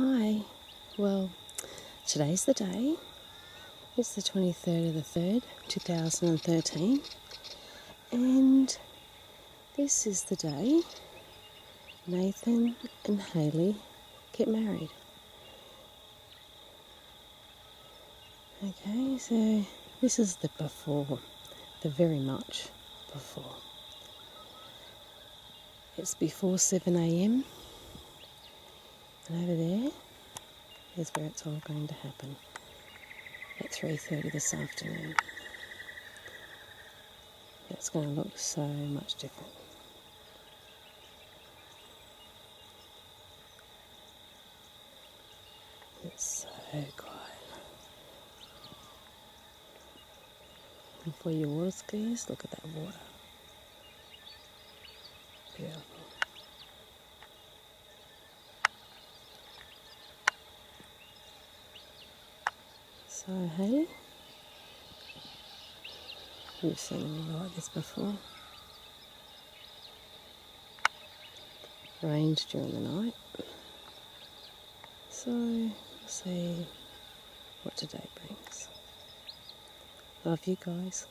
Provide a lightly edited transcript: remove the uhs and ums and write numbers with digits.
Hi, well, today's the day. It's the 23rd of the 3rd, 2013, and this is the day Nathan and Hayley get married. Okay, so this is the before, the very much before. It's before 7 a.m. and over there is where it's all going to happen at 3:30 this afternoon. It's going to look so much different. It's so quiet. And for your water skis, look at that water. Beautiful. So, hey, you've seen me like this before. Rained during the night. So, we'll see what today brings. Love you guys.